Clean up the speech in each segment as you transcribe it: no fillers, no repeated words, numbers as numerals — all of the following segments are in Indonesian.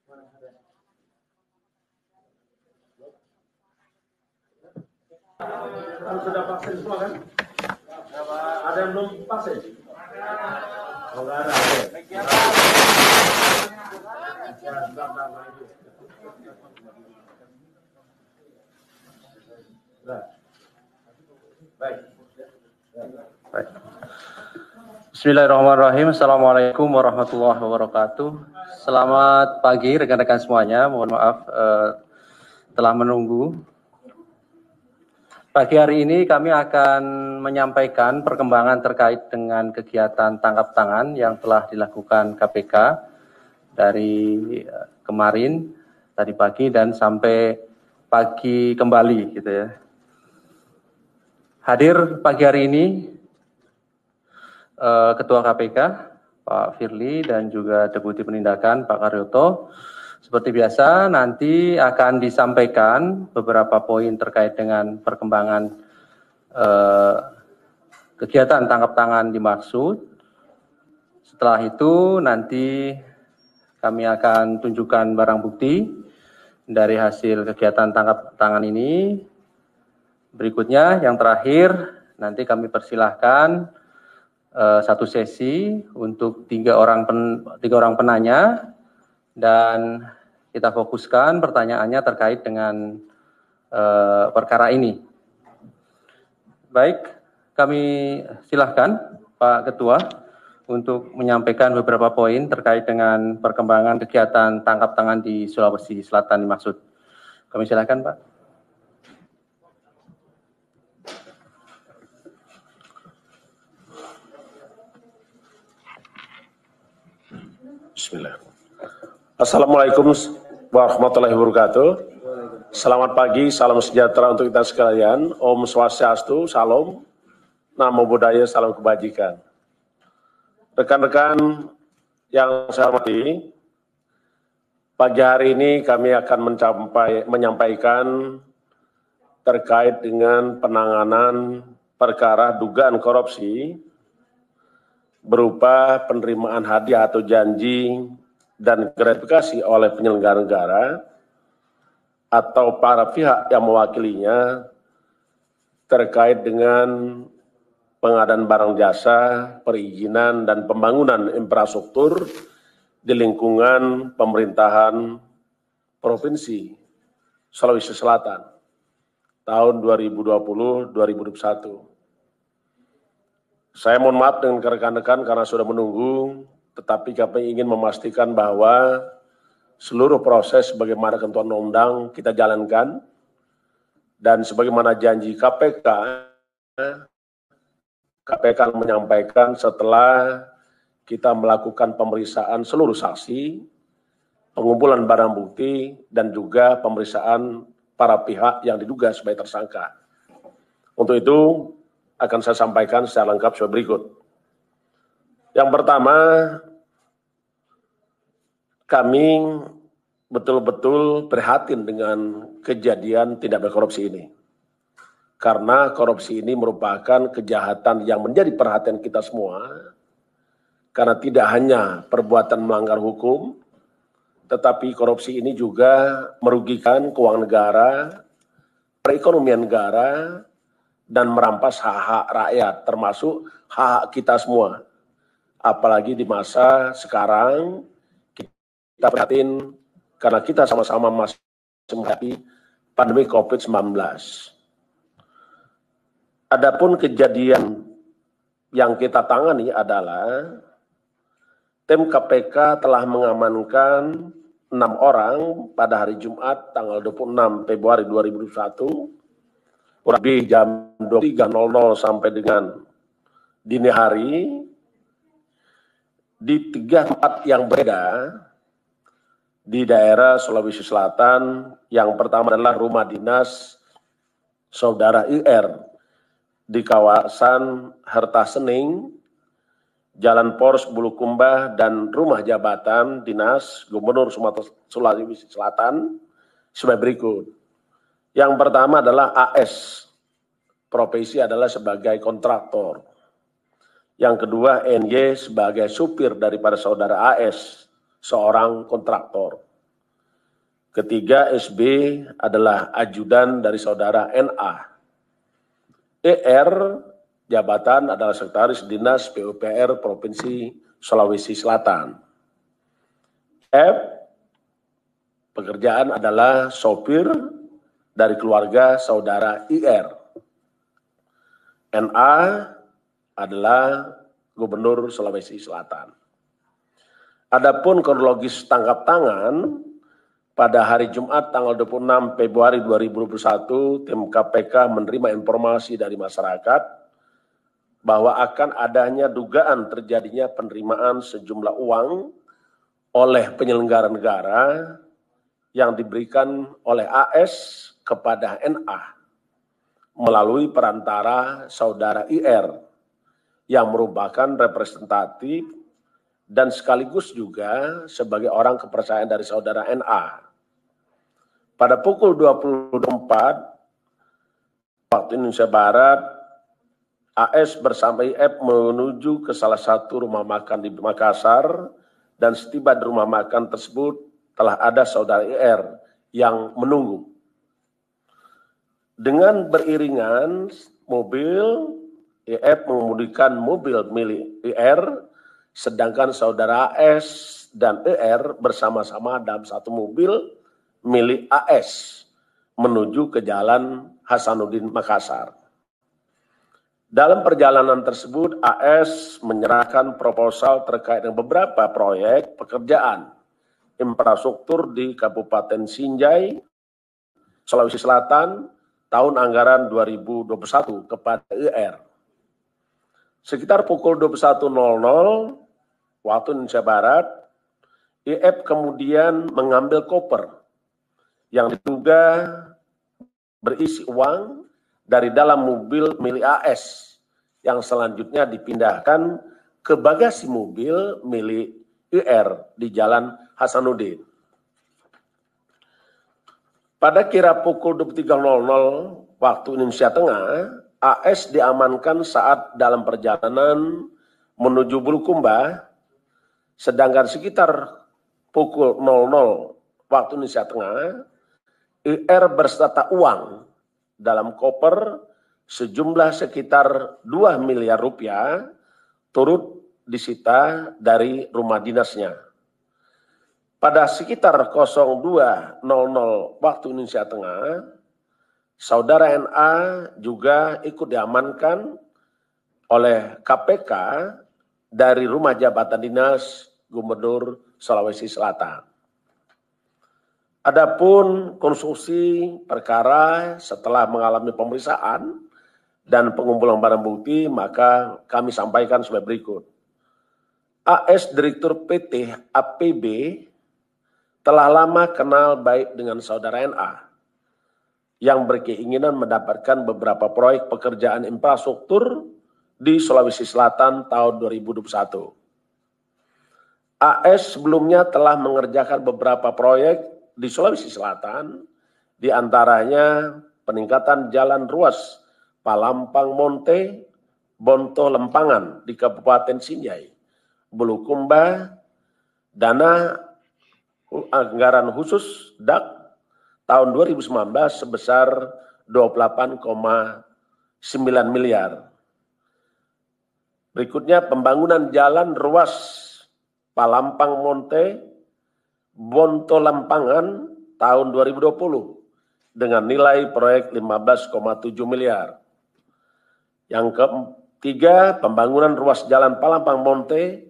Sudah vaksin semua kan? Ada yang belum vaksin? Oh, nggak ada. Baik. Bismillahirrahmanirrahim. Assalamualaikum warahmatullahi wabarakatuh. Selamat pagi rekan-rekan semuanya. Mohon maaf telah menunggu. Pagi hari ini kami akan menyampaikan perkembangan terkait dengan kegiatan tangkap tangan yang telah dilakukan KPK dari kemarin, tadi pagi dan sampai pagi kembali gitu ya. Hadir pagi hari ini Ketua KPK Pak Firly dan juga Deputi Penindakan Pak Karyoto. Seperti biasa nanti akan disampaikan beberapa poin terkait dengan perkembangan kegiatan tangkap tangan dimaksud. Setelah itu nanti kami akan tunjukkan barang bukti dari hasil kegiatan tangkap tangan ini. Berikutnya yang terakhir nanti kami persilahkan satu sesi untuk tiga orang penanya dan kita fokuskan pertanyaannya terkait dengan perkara ini. Baik, kami silahkan Pak Ketua untuk menyampaikan beberapa poin terkait dengan perkembangan kegiatan tangkap tangan di Sulawesi Selatan dimaksud. Kami silahkan Pak. Bismillah. Assalamualaikum warahmatullahi wabarakatuh. Selamat pagi, salam sejahtera untuk kita sekalian. Om Swastiastu, Salam, Namo Buddhaya, salam kebajikan. Rekan-rekan yang saya hormati, pagi hari ini kami akan menyampaikan terkait dengan penanganan perkara dugaan korupsi berupa penerimaan hadiah atau janji dan gratifikasi oleh penyelenggara negara atau para pihak yang mewakilinya terkait dengan pengadaan barang jasa, perizinan, dan pembangunan infrastruktur di lingkungan pemerintahan Provinsi Sulawesi Selatan tahun 2020-2021. Saya mohon maaf dengan rekan-rekan karena sudah menunggu, tetapi kami ingin memastikan bahwa seluruh proses bagaimana ketentuan undang kita jalankan dan sebagaimana janji KPK menyampaikan setelah kita melakukan pemeriksaan seluruh saksi, pengumpulan barang bukti, dan juga pemeriksaan para pihak yang diduga sebagai tersangka. Untuk itu, akan saya sampaikan secara lengkap sebagai berikut. Yang pertama, kami betul-betul prihatin dengan kejadian tindak pidana korupsi ini. Karena korupsi ini merupakan kejahatan yang menjadi perhatian kita semua, karena tidak hanya perbuatan melanggar hukum, tetapi korupsi ini juga merugikan keuangan negara, perekonomian negara, dan merampas hak-hak rakyat, termasuk hak kita semua. Apalagi di masa sekarang, kita prihatin karena kita sama-sama masih menghadapi pandemi COVID-19. Adapun kejadian yang kita tangani adalah tim KPK telah mengamankan 6 orang pada hari Jumat tanggal 26 Februari 2021, lebih jam 23.00 sampai dengan dini hari di 3 tempat yang berbeda di daerah Sulawesi Selatan. Yang pertama adalah rumah dinas Saudara IR di kawasan Hertasening, Jalan Pors Bulukumba, dan rumah jabatan dinas Gubernur Sumatera Sulawesi Selatan sebagai berikut. Yang pertama adalah AS, profesi adalah sebagai kontraktor. Yang kedua NY sebagai supir daripada saudara AS, seorang kontraktor. Ketiga, SB adalah ajudan dari saudara NA. ER, jabatan adalah Sekretaris Dinas PUPR Provinsi Sulawesi Selatan. F, pekerjaan adalah sopir dari keluarga saudara IR. NA adalah Gubernur Sulawesi Selatan. Adapun kronologis tangkap tangan, pada hari Jumat tanggal 26 Februari 2021, tim KPK menerima informasi dari masyarakat bahwa akan adanya dugaan terjadinya penerimaan sejumlah uang oleh penyelenggara negara yang diberikan oleh AS kepada NA melalui perantara saudara IR yang merupakan representatif dan sekaligus juga sebagai orang kepercayaan dari saudara NA. Pada pukul 24 waktu Indonesia Barat, AS bersama IF menuju ke salah satu rumah makan di Makassar dan setiba di rumah makan tersebut telah ada saudara IR yang menunggu. Dengan beriringan mobil, IF mengemudikan mobil milik IR, sedangkan saudara AS dan IR bersama-sama dalam satu mobil milik AS menuju ke Jalan Hasanuddin Makassar. Dalam perjalanan tersebut, AS menyerahkan proposal terkait dengan beberapa proyek pekerjaan infrastruktur di Kabupaten Sinjai, Sulawesi Selatan, tahun anggaran 2021 kepada IR. Sekitar pukul 21.00 waktu Indonesia Barat, IF kemudian mengambil koper yang diduga berisi uang dari dalam mobil milik AS yang selanjutnya dipindahkan ke bagasi mobil milik IR di Jalan Hasanuddin. Pada kira pukul 23.00 waktu Indonesia Tengah, AS diamankan saat dalam perjalanan menuju Bulukumba, sedangkan sekitar pukul 00 waktu Indonesia Tengah, IR berserta uang dalam koper sejumlah sekitar 2 miliar rupiah turut disita dari rumah dinasnya. Pada sekitar 02.00 waktu Indonesia Tengah, saudara NA juga ikut diamankan oleh KPK dari rumah jabatan dinas Gubernur Sulawesi Selatan. Adapun konstruksi perkara setelah mengalami pemeriksaan dan pengumpulan barang bukti, maka kami sampaikan sebagai berikut. AS Direktur PT APB telah lama kenal baik dengan saudara NA yang berkeinginan mendapatkan beberapa proyek pekerjaan infrastruktur di Sulawesi Selatan tahun 2021. AS sebelumnya telah mengerjakan beberapa proyek di Sulawesi Selatan, di antaranya peningkatan jalan ruas Palampang Monte, Bonto Lempangan di Kabupaten Sinjai, Bulukumba, dana anggaran khusus DAK tahun 2019 sebesar 28,9 miliar. Berikutnya pembangunan jalan ruas Palampang Monte, Bonto Lempangan tahun 2020 dengan nilai proyek 15,7 miliar. Yang ketiga, pembangunan ruas jalan Palampang Monte,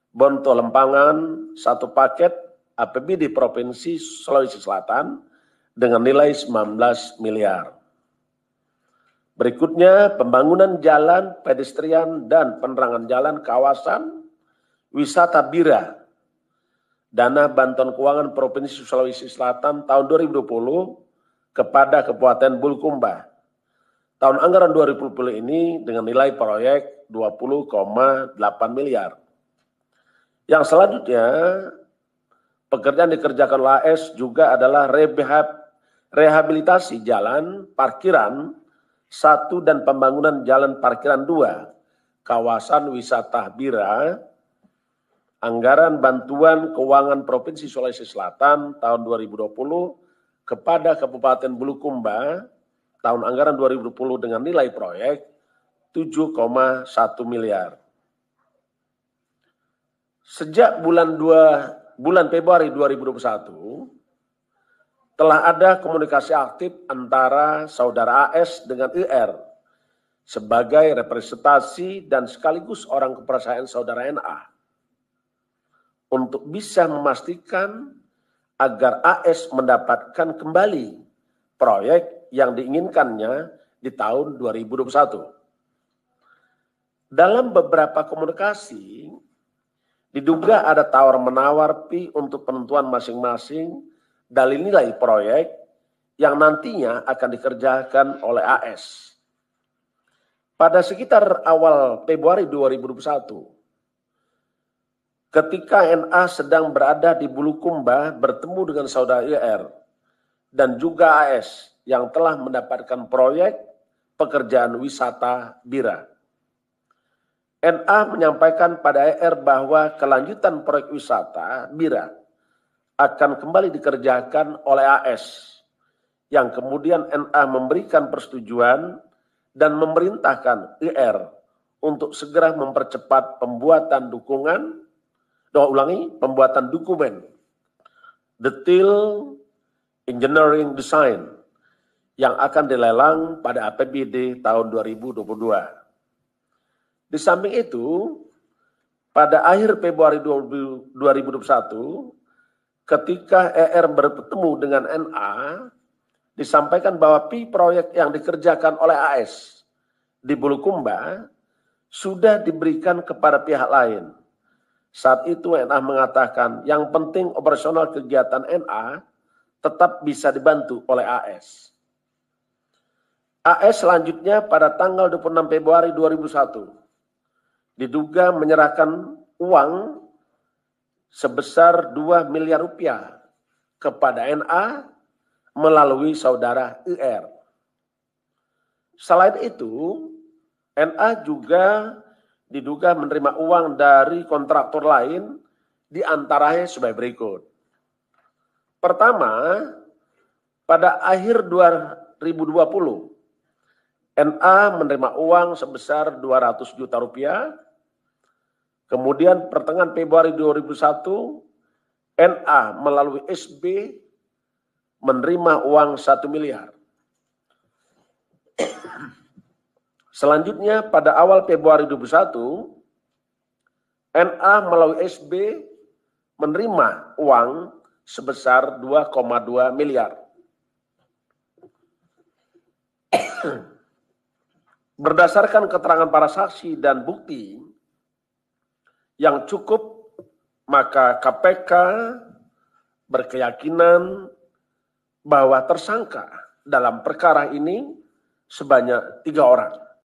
Bonto Lempangan, satu paket APBD Provinsi Sulawesi Selatan dengan nilai 19 miliar. Berikutnya, pembangunan jalan pedestrian dan penerangan jalan kawasan wisata Bira, dana bantuan keuangan Provinsi Sulawesi Selatan tahun 2020 kepada Kabupaten Bulukumba. Tahun anggaran 2020 ini dengan nilai proyek 20,8 miliar. Yang selanjutnya, pekerjaan dikerjakan oleh AS juga adalah rehabilitasi jalan parkiran 1 dan pembangunan jalan parkiran 2, kawasan wisata Bira, Anggaran Bantuan Keuangan Provinsi Sulawesi Selatan tahun 2020 kepada Kabupaten Bulukumba tahun anggaran 2020 dengan nilai proyek 7,1 miliar. Sejak bulan Februari 2021 telah ada komunikasi aktif antara saudara AS dengan IR sebagai representasi dan sekaligus orang kepercayaan saudara NA untuk bisa memastikan agar AS mendapatkan kembali proyek yang diinginkannya di tahun 2021. Dalam beberapa komunikasi, diduga ada tawar-menawar fee untuk penentuan masing-masing dalil nilai proyek yang nantinya akan dikerjakan oleh AS. Pada sekitar awal Februari 2021, ketika NA sedang berada di Bulukumba bertemu dengan saudara IR dan juga AS yang telah mendapatkan proyek pekerjaan wisata Bira. NA menyampaikan pada IR bahwa kelanjutan proyek wisata Bira akan kembali dikerjakan oleh AS yang kemudian NA memberikan persetujuan dan memerintahkan IR untuk segera mempercepat pembuatan dokumen detail engineering design yang akan dilelang pada APBD tahun 2022. Di samping itu, pada akhir Februari 2021, ketika ER bertemu dengan NA, disampaikan bahwa fee proyek yang dikerjakan oleh AS di Bulukumba sudah diberikan kepada pihak lain. Saat itu NA mengatakan yang penting operasional kegiatan NA tetap bisa dibantu oleh AS. AS selanjutnya pada tanggal 26 Februari 2001 diduga menyerahkan uang sebesar 2 miliar rupiah kepada NA melalui saudara IR. Selain itu, NA juga diduga menerima uang dari kontraktor lain di antaranya sebagai berikut. Pertama, pada akhir 2020, NA menerima uang sebesar 200 juta rupiah. Kemudian pertengahan Februari 2001, NA melalui SB menerima uang 1 miliar. Selanjutnya pada awal Februari 2021, NA melalui SB menerima uang sebesar 2,2 miliar. Berdasarkan keterangan para saksi dan bukti yang cukup, maka KPK berkeyakinan bahwa tersangka dalam perkara ini sebanyak 3 orang.